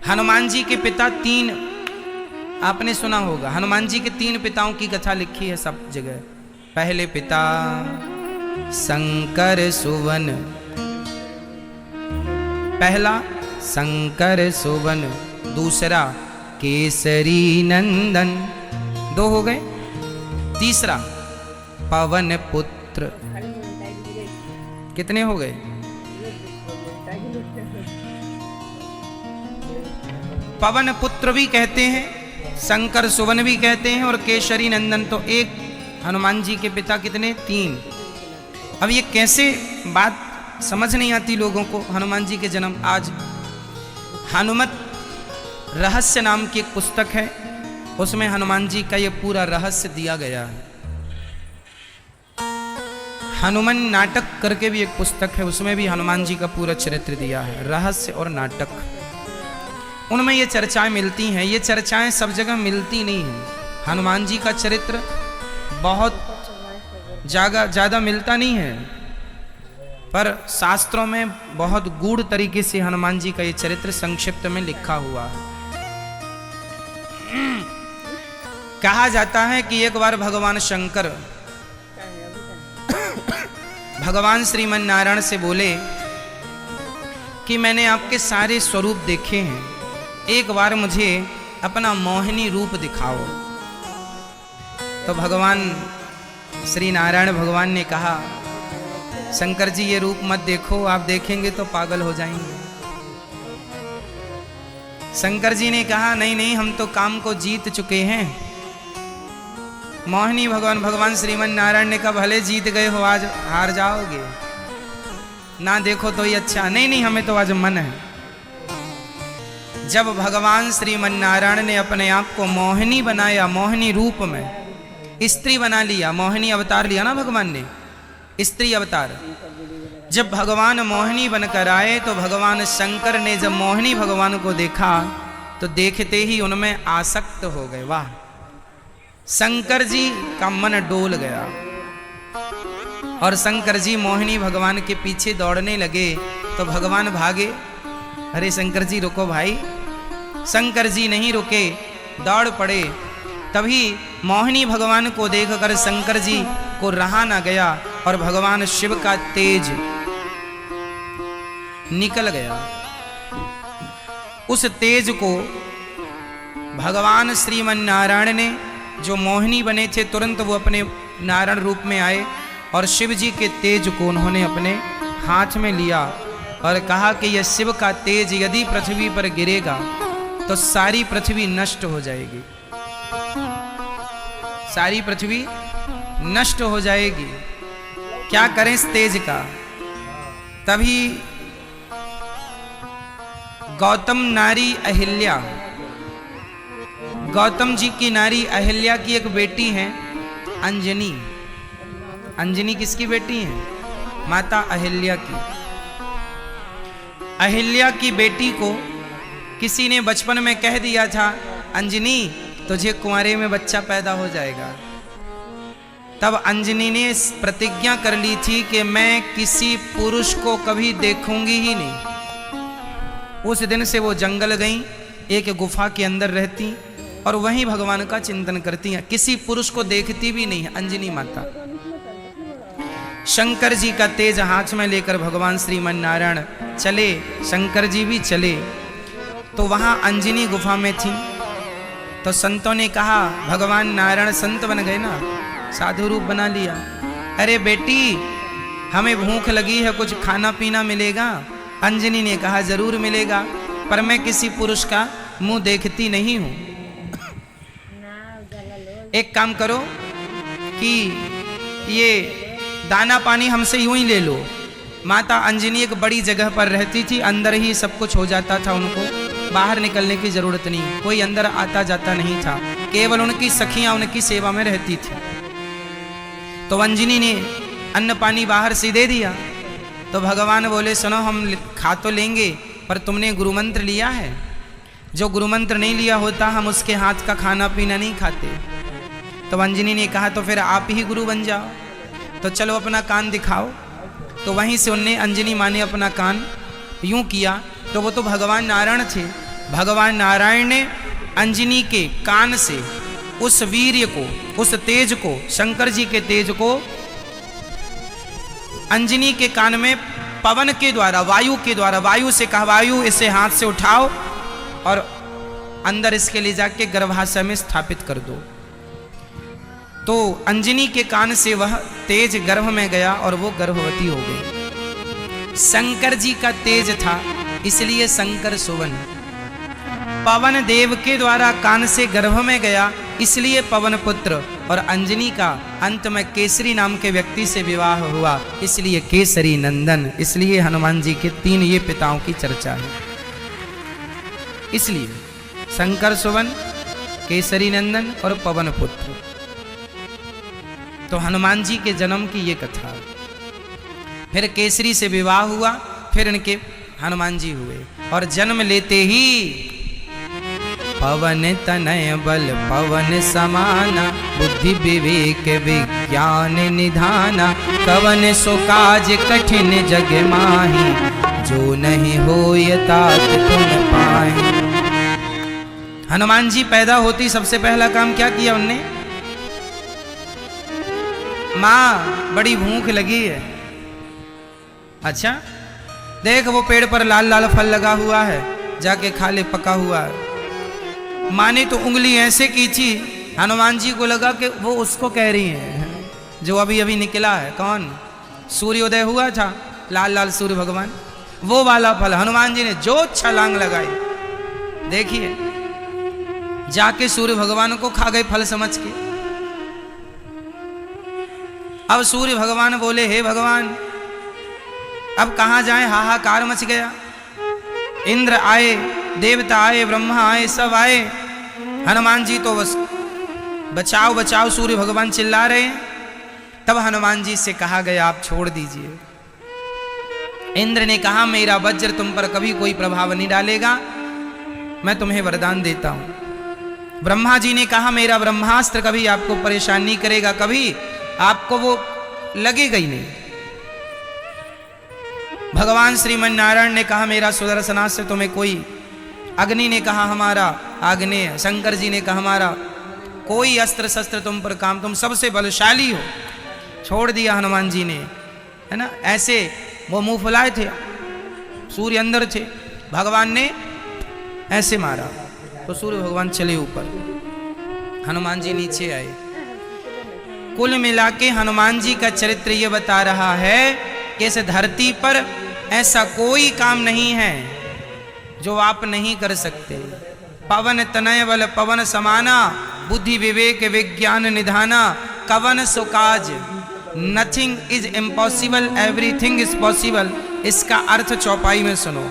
हनुमान जी के पिता तीन, आपने सुना होगा, हनुमान जी के तीन पिताओं की कथा लिखी है सब जगह। पहले पिता शंकर सुवन, पहला शंकर सुवन, दूसरा केसरी नंदन, दो हो गए। तीसरा पवन पुत्र, कितने हो गए? पवन पुत्र भी कहते हैं, शंकर सुवन भी कहते हैं, और केसरी नंदन तो एक। हनुमान जी के पिता कितने? तीन। अब ये कैसे बात समझ नहीं आती लोगों को, हनुमान जी के जन्म। आज हनुमत रहस्य नाम की एक पुस्तक है, उसमें हनुमान जी का ये पूरा रहस्य दिया गया है। हनुमान नाटक करके भी एक पुस्तक है, उसमें भी हनुमान जी का पूरा चरित्र दिया है, रहस्य और नाटक। उनमें ये चर्चाएं मिलती हैं। ये चर्चाएं सब जगह मिलती नहीं हैं। हनुमान जी का चरित्र बहुत ज़्यादा मिलता नहीं है, पर शास्त्रों में बहुत गूढ़ तरीके से हनुमान जी का ये चरित्र संक्षिप्त में लिखा हुआ है। कहा जाता है कि एक बार भगवान शंकर भगवान श्रीमन नारायण से बोले कि मैंने आपके सारे स्वरूप देखे हैं, एक बार मुझे अपना मोहिनी रूप दिखाओ। तो भगवान श्री नारायण भगवान ने कहा, शंकर जी ये रूप मत देखो, आप देखेंगे तो पागल हो जाएंगे। शंकर जी ने कहा, नहीं नहीं, हम तो काम को जीत चुके हैं। मोहिनी भगवान श्रीमन नारायण ने कहा, भले जीत गए हो, आज हार जाओगे, ना देखो तो ही अच्छा। नहीं नहीं, हमें तो आज मन है। जब भगवान श्रीमन नारायण ने अपने आप को मोहिनी बनाया, मोहिनी रूप में स्त्री बना लिया, मोहिनी अवतार लिया ना भगवान ने, स्त्री अवतार। जब भगवान मोहिनी बनकर आए तो भगवान शंकर ने जब मोहिनी भगवान को देखा तो देखते ही उनमें आसक्त हो गए। वाह, शंकर जी का मन डोल गया और शंकर जी मोहिनी भगवान के पीछे दौड़ने लगे तो भगवान भागे। अरे शंकर जी रुको भाई। शंकर जी नहीं रुके, दौड़ पड़े। तभी मोहिनी भगवान को देखकर शंकर जी को रहा ना गया और भगवान शिव का तेज निकल गया। उस तेज को भगवान श्रीमन नारायण ने, जो मोहिनी बने थे, तुरंत वो अपने नारायण रूप में आए और शिव जी के तेज को उन्होंने अपने हाथ में लिया और कहा कि यह शिव का तेज यदि पृथ्वी पर गिरेगा तो सारी पृथ्वी नष्ट हो जाएगी, सारी पृथ्वी नष्ट हो जाएगी। क्या करें इस तेज का? तभी गौतम नारी अहिल्या, गौतम जी की नारी अहिल्या की एक बेटी है अंजनी। अंजनी किसकी बेटी है? माता अहिल्या की। अहिल्या की बेटी को किसी ने बचपन में कह दिया था, अंजनी तुझे कुंवारे में बच्चा पैदा हो जाएगा। तब अंजनी ने प्रतिज्ञा कर ली थी कि मैं किसी पुरुष को कभी देखूंगी ही नहीं। उस दिन से वो जंगल गई, एक गुफा के अंदर रहती और वहीं भगवान का चिंतन करती हैं, किसी पुरुष को देखती भी नहीं है अंजनी माता। शंकर जी का तेज हाथ में लेकर भगवान श्रीमन नारायण चले, शंकर जी भी चले। तो वहां अंजनी गुफा में थी। तो संतों ने कहा, भगवान नारायण संत बन गए ना, साधु रूप बना लिया। अरे बेटी हमें भूख लगी है, कुछ खाना पीना मिलेगा? अंजनी ने कहा, जरूर मिलेगा, पर मैं किसी पुरुष का मुंह देखती नहीं हूं। एक काम करो कि ये दाना पानी हमसे यूं ही ले लो। माता अंजनी एक बड़ी जगह पर रहती थी, अंदर ही सब कुछ हो जाता था, उनको बाहर निकलने की जरूरत नहीं, कोई अंदर आता जाता नहीं था, केवल उनकी सखियां उनकी सेवा में रहती थी। तो अंजनी ने अन्न पानी बाहर से दे दिया। तो भगवान बोले, सुनो हम खा तो लेंगे, पर तुमने गुरु मंत्र लिया है? जो गुरु मंत्र नहीं लिया होता हम उसके हाथ का खाना पीना नहीं खाते। तो अंजनी ने कहा, तो फिर आप ही गुरु बन जाओ, तो चलो अपना कान दिखाओ। तो वहीं से उनने, अंजनी माँ ने अपना कान यूं किया तो वो तो भगवान नारायण थे, भगवान नारायण ने अंजनी के कान से उस वीर्य को, उस तेज को, शंकर जी के तेज को अंजनी के कान में पवन के द्वारा, वायु के द्वारा, वायु से कहा वायु इसे हाथ से उठाओ और अंदर इसके ले जाके गर्भाशय में स्थापित कर दो। तो अंजनी के कान से वह तेज गर्भ में गया और वो गर्भवती हो गई। शंकर जी का तेज था इसलिए शंकर सुवन। पवन देव के द्वारा कान से गर्भ में गया इसलिए पवन पुत्र, और अंजनी का अंत में केसरी नाम के व्यक्ति से विवाह हुआ इसलिए केसरी नंदन। इसलिए हनुमान जी के 3 ये पिताओं की चर्चा है। इसलिए शंकर सुवन, केसरी नंदन और पवन पुत्र। तो हनुमान जी के जन्म की ये कथा। फिर केसरी से विवाह हुआ, फिर इनके हनुमान जी हुए और जन्म लेते ही पवन तनय बल पवन समाना, बुद्धि विवेक विज्ञान निधाना, कवन सो काज कठिन जग माही, जो नहीं होय तात तुम पाहि। हनुमान जी पैदा होती सबसे पहला काम क्या किया उनने? माँ बड़ी भूख लगी है। अच्छा देख वो पेड़ पर लाल लाल फल लगा हुआ है, जाके खा ले, पका हुआ है। माँ ने तो उंगली ऐसे की थी, हनुमान जी को लगा कि वो उसको कह रही है जो अभी अभी निकला है। कौन? सूर्योदय हुआ था, लाल लाल सूर्य भगवान, वो वाला फल हनुमान जी ने जो छलांग लगाई। देखिए जाके सूर्य भगवान को खा गए फल समझ के। अब सूर्य भगवान बोले हे भगवान अब कहाँ जाएं, हाहाकार मच गया। इंद्र आए, देवता आए, ब्रह्मा आए, सब आए। हनुमान जी तो बस बचाओ बचाओ सूर्य भगवान चिल्ला रहे हैं। तब हनुमान जी से कहा गया आप छोड़ दीजिए। इंद्र ने कहा मेरा वज्र तुम पर कभी कोई प्रभाव नहीं डालेगा, मैं तुम्हें वरदान देता हूं। ब्रह्मा जी ने कहा मेरा ब्रह्मास्त्र कभी आपको परेशान नहीं करेगा, कभी आपको वो लगेगा ही नहीं। भगवान श्रीमन नारायण ने कहा मेरा सुदर्शनास्त्र से तुम्हें कोई, अग्नि ने कहा हमारा आग्नेय, शंकर जी ने कहा हमारा कोई अस्त्र शस्त्र तुम पर काम, तुम सबसे बलशाली हो। छोड़ दिया हनुमान जी ने, है ना। ऐसे वो मुंह फुलाए थे, सूर्य अंदर थे, भगवान ने ऐसे मारा तो सूर्य भगवान चले ऊपर, हनुमान जी नीचे आए। कुल मिला के हनुमान जी का चरित्र ये बता रहा है कि इस धरती पर ऐसा कोई काम नहीं है जो आप नहीं कर सकते। पवन तनय बल पवन समाना, बुद्धि विवेक विज्ञान निधाना, कवन सो काज, nothing is impossible everything is possible. इसका अर्थ चौपाई में सुनो।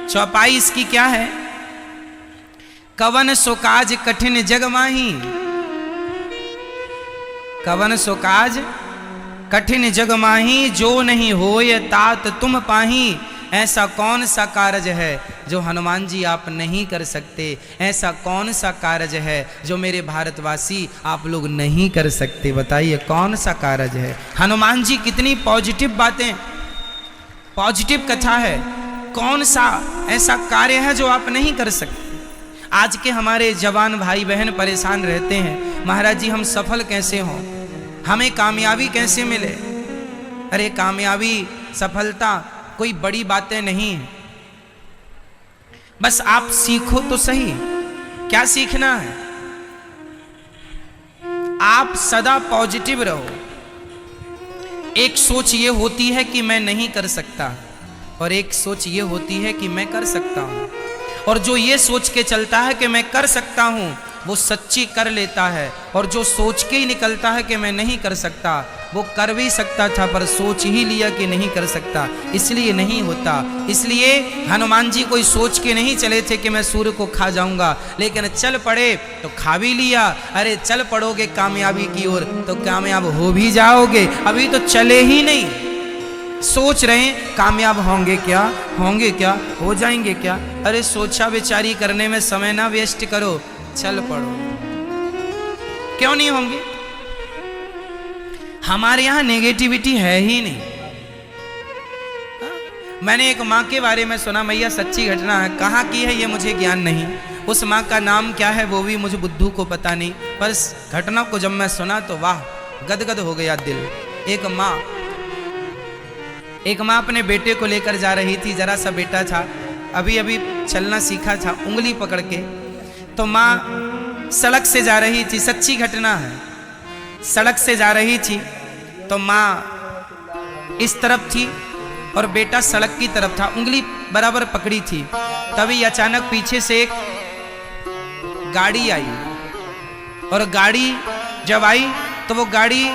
चौपाई इसकी क्या है? कवन सो काज कठिन जग माही, कवन सो काज कठिन जग माही, जो नहीं होय तात तुम पाही। ऐसा कौन सा कार्य है जो हनुमान जी आप नहीं कर सकते? ऐसा कौन सा कार्य है जो मेरे भारतवासी आप लोग नहीं कर सकते? बताइए कौन सा कार्य है? हनुमान जी कितनी पॉजिटिव बातें, पॉजिटिव कथा है। कौन सा ऐसा कार्य है जो आप नहीं कर सकते? आज के हमारे जवान भाई बहन परेशान रहते हैं, महाराज जी हम सफल कैसे हों, हमें कामयाबी कैसे मिले। अरे कामयाबी सफलता कोई बड़ी बातें नहीं है, बस आप सीखो तो सही। क्या सीखना है? आप सदा पॉजिटिव रहो। एक सोच ये होती है कि मैं नहीं कर सकता, और एक सोच ये होती है कि मैं कर सकता हूं। और जो ये सोच के चलता है कि मैं कर सकता हूं वो सच्ची कर लेता है, और जो सोच के ही निकलता है कि मैं नहीं कर सकता वो कर भी सकता था पर सोच ही लिया कि नहीं कर सकता, इसलिए नहीं होता। इसलिए हनुमान जी कोई सोच के नहीं चले थे कि मैं सूर्य को खा जाऊंगा, लेकिन चल पड़े तो खा भी लिया। अरे चल पड़ोगे कामयाबी की ओर तो कामयाब हो भी जाओगे, अभी तो चले ही नहीं। सोच रहे हैं कामयाब होंगे क्या, होंगे क्या, हो जाएंगे क्या। अरे सोचा विचारी करने में समय ना वेस्ट करो, चल पड़ो। क्यों नहीं होंगे? हमारे यहां नेगेटिविटी है ही नहीं। मैंने एक माँ के बारे में सुना, मैया सच्ची घटना है, कहाँ की है ये मुझे ज्ञान नहीं, उस माँ का नाम क्या है वो भी मुझे बुद्धू को पता नहीं, पर इस घटना को जब मैं सुना तो वाह, गदगद हो गया दिल। एक माँ अपने बेटे को लेकर जा रही थी, जरा सा बेटा था, अभी अभी चलना सीखा था, उंगली पकड़ के, तो माँ सड़क से जा रही थी, सच्ची घटना है, सड़क से जा रही थी तो माँ इस तरफ थी और बेटा सड़क की तरफ था, उंगली बराबर पकड़ी थी। तभी अचानक पीछे से एक गाड़ी आई, और गाड़ी जब आई तो वो गाड़ी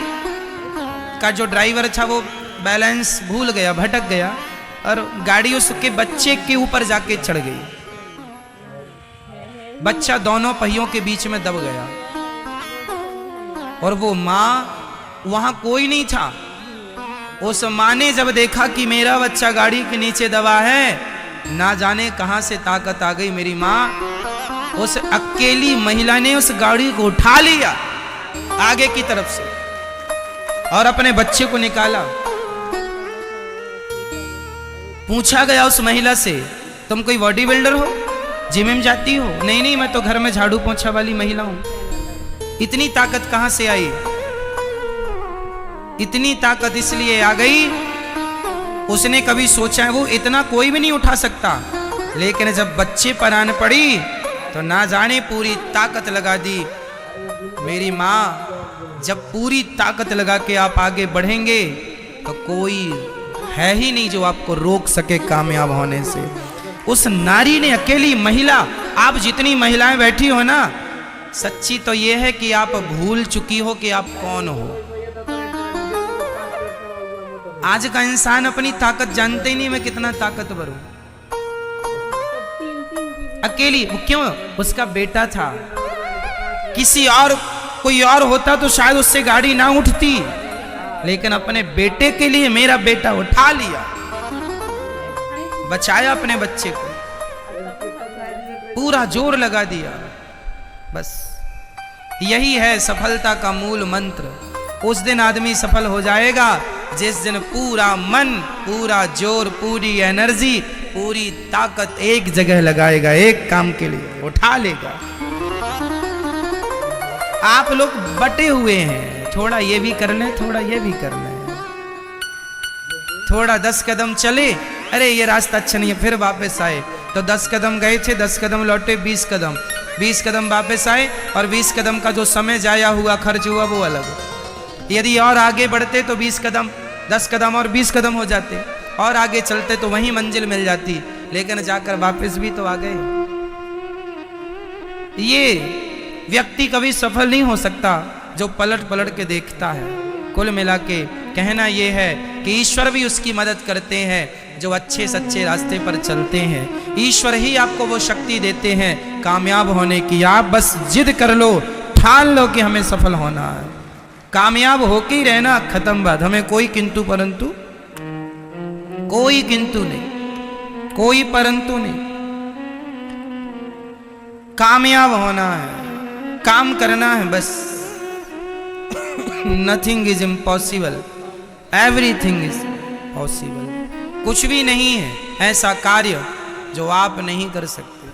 का जो ड्राइवर था वो बैलेंस भूल गया, भटक गया, और गाड़ी उसके बच्चे के ऊपर जाके चढ़ गई। बच्चा दोनों पहियों के बीच में दब गया, और वो माँ, वहां कोई नहीं था। उस माँ ने जब देखा कि मेरा बच्चा गाड़ी के नीचे दबा है, ना जाने कहां से ताकत आ गई मेरी माँ, उस अकेली महिला ने उस गाड़ी को उठा लिया आगे की तरफ से और अपने बच्चे को निकाला। पूछा गया उस महिला से, तुम कोई बॉडी बिल्डर हो, जिम में जाती हो? नहीं नहीं, मैं तो घर में झाड़ू पोंछा वाली महिला हूं। इतनी ताकत कहां से आई? इतनी ताकत इसलिए आ गई, उसने कभी सोचा है वो इतना कोई भी नहीं उठा सकता, लेकिन जब बच्चे पर आन पड़ी तो ना जाने पूरी ताकत लगा दी। मेरी माँ, जब पूरी ताकत लगा के आप आगे बढ़ेंगे तो कोई है ही नहीं जो आपको रोक सके कामयाब होने से। उस नारी ने, अकेली महिला, आप जितनी महिलाएं बैठी हो ना, सच्ची तो ये है कि आप भूल चुकी हो कि आप कौन हो। आज का इंसान अपनी ताकत जानते ही नहीं, मैं कितना ताकतवर हूं। अकेली, क्यों? उसका बेटा था, किसी और कोई और होता तो शायद उससे गाड़ी ना उठती, लेकिन अपने बेटे के लिए मेरा बेटा उठा लिया, बचाया अपने बच्चे को, पूरा जोर लगा दिया। बस यही है सफलता का मूल मंत्र। उस दिन आदमी सफल हो जाएगा जिस दिन पूरा मन, पूरा जोर, पूरी एनर्जी, पूरी ताकत एक जगह लगाएगा, एक काम के लिए उठा लेगा। आप लोग बटे हुए हैं, थोड़ा ये भी कर लें, थोड़ा ये भी कर लें, थोड़ा 10 कदम चले, अरे ये रास्ता अच्छा नहीं है, फिर वापस आए, तो 10 कदम गए थे, 10 कदम लौटे, 20 कदम, 20 कदम वापस आए, और 20 कदम का जो समय जाया हुआ, खर्च हुआ, वो अलग। यदि और आगे बढ़ते तो 20 कदम, 10 कदम और 20 कदम हो जाते, और आगे चलते तो वहीं मंजिल मिल जाती, लेकिन जाकर वापस भी तो आ गए। ये व्यक्ति कभी सफल नहीं हो सकता जो पलट पलट के देखता है। कुल मिला के कहना यह है कि ईश्वर भी उसकी मदद करते हैं जो अच्छे सच्चे रास्ते पर चलते हैं। ईश्वर ही आपको वो शक्ति देते हैं कामयाब होने की। आप बस जिद कर लो, ठान लो कि हमें सफल होना है, कामयाब होके ही रहना, खत्म बात। हमें कोई किंतु परंतु, कोई किंतु नहीं, कोई परंतु नहीं, कामयाब होना है, काम करना है बस। Nothing is impossible, everything is possible. कुछ भी नहीं है ऐसा कार्य जो आप नहीं कर सकते।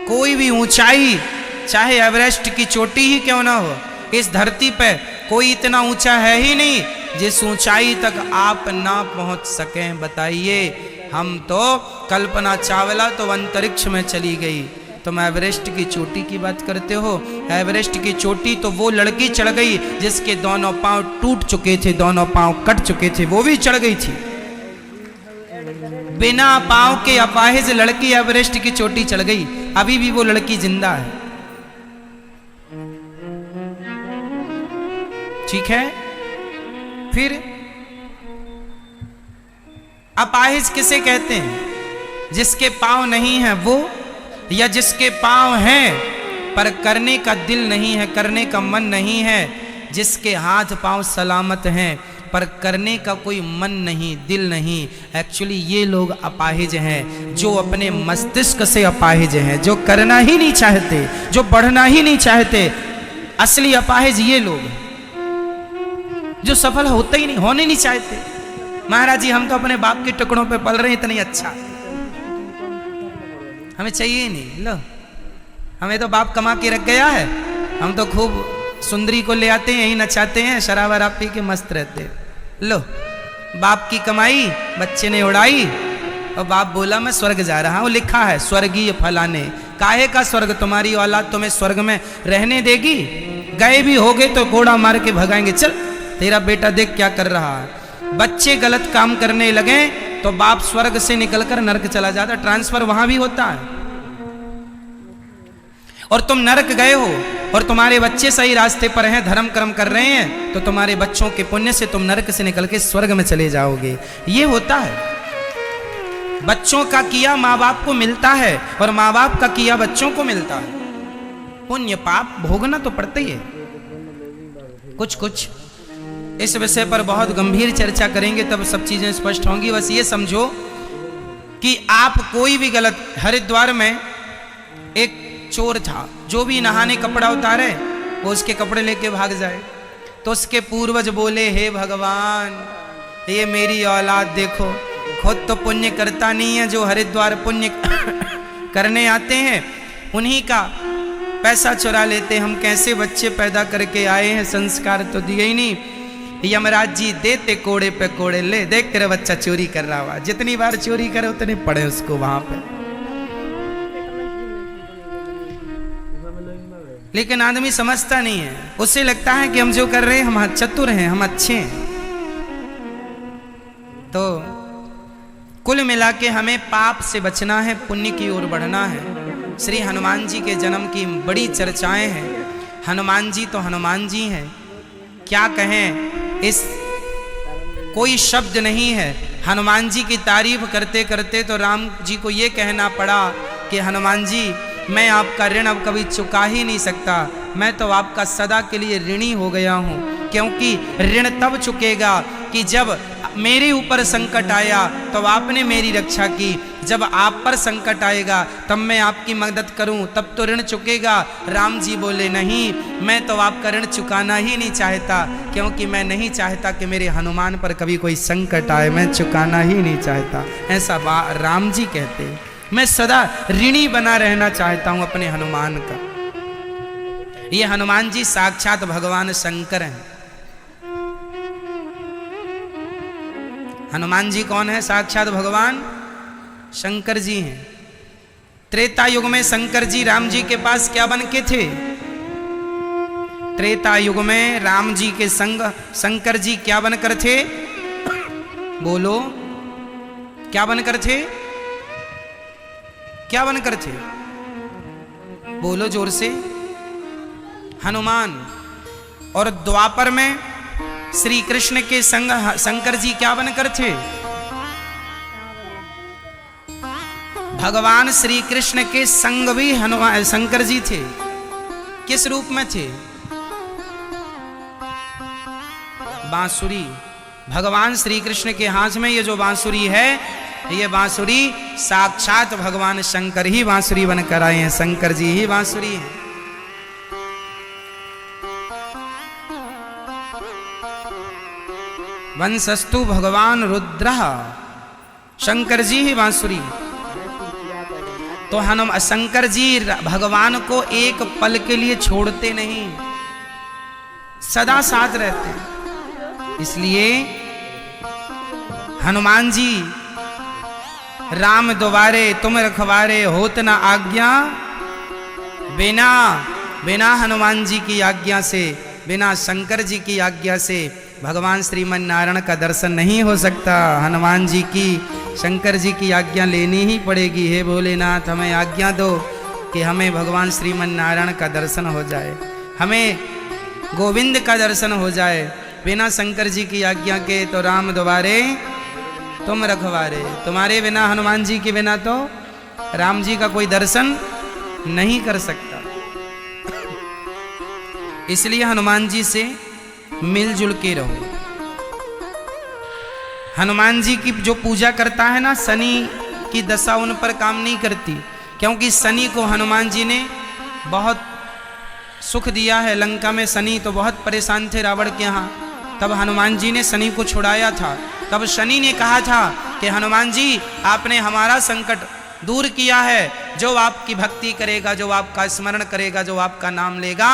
कोई भी ऊंचाई, चाहे एवरेस्ट की चोटी ही क्यों ना हो, इस धरती पे कोई इतना ऊंचा है ही नहीं जिस ऊंचाई तक आप ना पहुंच सकें। बताइए, हम तो, कल्पना चावला तो अंतरिक्ष में चली गई, तुम एवरेस्ट की चोटी की बात करते हो। एवरेस्ट की चोटी तो वो लड़की चढ़ गई जिसके दोनों पांव टूट चुके थे, दोनों पांव कट चुके थे, वो भी चढ़ गई थी। बिना पांव के अपाहिज लड़की एवरेस्ट की चोटी चढ़ गई, अभी भी वो लड़की जिंदा है। ठीक है, फिर अपाहिज किसे कहते हैं? जिसके पांव नहीं है वो, या जिसके पांव हैं पर करने का दिल नहीं है, करने का मन नहीं है। जिसके हाथ पांव सलामत हैं पर करने का कोई मन नहीं, दिल नहीं। एक्चुअली ये लोग अपाहिज हैं, जो अपने मस्तिष्क से अपाहिज हैं, जो करना ही नहीं चाहते, जो बढ़ना ही नहीं चाहते। असली अपाहिज ये लोग हैं जो सफल होते ही नहीं, होने नहीं चाहते। महाराज जी हम तो अपने बाप के टुकड़ों पे पल रहे हैं, इतनी अच्छा हमें चाहिए ही नहीं। लो हमें तो बाप कमा के रख गया है, हम तो खूब सुंदरी को ले आते हैं, यही नचाते हैं, शराब वराब पी के मस्त रहते हैं। लो बाप की कमाई बच्चे ने उड़ाई और बाप बोला मैं स्वर्ग जा रहा हूं, लिखा है स्वर्गीय फलाने। काहे का स्वर्ग? तुम्हारी औलाद तुम्हें स्वर्ग में रहने देगी? गए भी होगे तो घोड़ा मार के भगाएंगे। चल तेरा बेटा देख क्या कर रहा है। बच्चे गलत काम करने लगे तो बाप स्वर्ग से निकलकर नरक चला जाता, ट्रांसफर वहां भी होता है। और तुम नरक गए हो और तुम्हारे बच्चे सही रास्ते पर हैं, धर्म कर्म कर रहे हैं, तो तुम्हारे बच्चों के पुण्य से तुम नरक से निकल के स्वर्ग में चले जाओगे। ये होता है। बच्चों का किया माँ बाप को मिलता है और माँ बाप का किया बच्चों को मिलता है। पुण्य पाप भोगना तो पड़ता ही है। कुछ कुछ इस विषय पर बहुत गंभीर चर्चा करेंगे, तब सब चीजें स्पष्ट होंगी। बस ये समझो कि आप कोई भी गलत, हरिद्वार में एक चोर था, जो भी नहाने कपड़ा उतारे वो उसके कपड़े लेके भाग जाए, तो उसके पूर्वज बोले हे भगवान ये मेरी औलाद देखो, खुद तो पुण्य करता नहीं है, जो हरिद्वार पुण्य करने आते हैं उन्हीं का पैसा चुरा लेते, हम कैसे बच्चे पैदा करके आए हैं, संस्कार तो दिए ही नहीं। यमराज जी देते कोड़े पे कोड़े, ले देख तेरा बच्चा चोरी कर रहा हुआ, जितनी बार चोरी करे उतने पड़े उसको वहां पे। लेकिन आदमी समझता नहीं है, उसे लगता है कि हम जो कर रहे हैं हम चतुर हैं, हम अच्छे हैं। तो कुल मिला के हमें पाप से बचना है, पुण्य की ओर बढ़ना है। श्री हनुमान जी के जन्म की बड़ी चर्चाएं हैं। हनुमान जी तो हनुमान जी हैं, क्या कहें, इस कोई शब्द नहीं है। हनुमान जी की तारीफ करते करते तो राम जी को ये कहना पड़ा कि हनुमान जी मैं आपका ऋण अब कभी चुका ही नहीं सकता, मैं तो आपका सदा के लिए ऋणी हो गया हूँ। क्योंकि ऋण तब चुकेगा कि जब मेरे ऊपर संकट आया तो आपने मेरी रक्षा की, जब आप पर संकट आएगा तब मैं आपकी मदद करूं, तब तो ऋण चुकेगा। राम जी बोले नहीं, मैं तो आपका ऋण चुकाना ही नहीं चाहता, क्योंकि मैं नहीं चाहता कि मेरे हनुमान पर कभी कोई संकट आए, मैं चुकाना ही नहीं चाहता। ऐसा राम जी कहते हैं, मैं सदा ऋणी बना रहना चाहता हूं अपने हनुमान का। ये हनुमान जी साक्षात भगवान शंकर हैं। हनुमान जी कौन है? साक्षात भगवान शंकर जी हैं। त्रेता युग में शंकर जी राम जी के पास क्या बन के थे? त्रेता युग में राम जी के संग शंकर जी क्या बनकर थे? बोलो, क्या बनकर थे? क्या बनकर थे? बोलो जोर से। हनुमान। और द्वापर में श्री कृष्ण के संग शंकर जी क्या बनकर थे? भगवान श्री कृष्ण के संग भी हनुमान शंकर जी थे। किस रूप में थे? बांसुरी। भगवान श्री कृष्ण के हाथ में ये जो बांसुरी है, ये बांसुरी साक्षात भगवान शंकर ही बांसुरी बनकर आए हैं, शंकर जी ही बांसुरी हैं। वंशस्तु भगवान रुद्र, शंकर जी ही बांसुरी। तो हनुमान शंकर जी भगवान को एक पल के लिए छोड़ते नहीं, सदा साथ रहते हैं। इसलिए हनुमान जी राम द्वारे तुम रखवारे, होत न आज्ञा बिना। बिना हनुमान जी की आज्ञा से, बिना शंकर जी की आज्ञा से भगवान श्रीमन नारायण का दर्शन नहीं हो सकता। हनुमान जी की, शंकर जी की आज्ञा लेनी ही पड़ेगी। हे भोलेनाथ हमें आज्ञा दो कि हमें भगवान श्रीमन नारायण का दर्शन हो जाए, हमें गोविंद का दर्शन हो जाए। बिना शंकर जी की आज्ञा के तो राम द्वारे तुम रखवारे, तुम्हारे बिना, हनुमान जी के बिना तो राम जी का कोई दर्शन नहीं कर सकता। इसलिए हनुमान जी से मिलजुल के रहो। हनुमान जी की जो पूजा करता है ना, शनि की दशा उन पर काम नहीं करती, क्योंकि शनि को हनुमान जी ने बहुत सुख दिया है। लंका में शनि तो बहुत परेशान थे रावण के यहाँ, तब हनुमान जी ने शनि को छुड़ाया था। तब शनि ने कहा था कि हनुमान जी आपने हमारा संकट दूर किया है, जो आपकी भक्ति करेगा, जो आपका स्मरण करेगा, जो आपका नाम लेगा,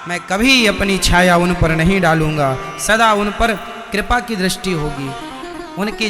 मैं कभी अपनी छाया उन पर नहीं डालूंगा, सदा उन पर कृपा की दृष्टि होगी, उनकी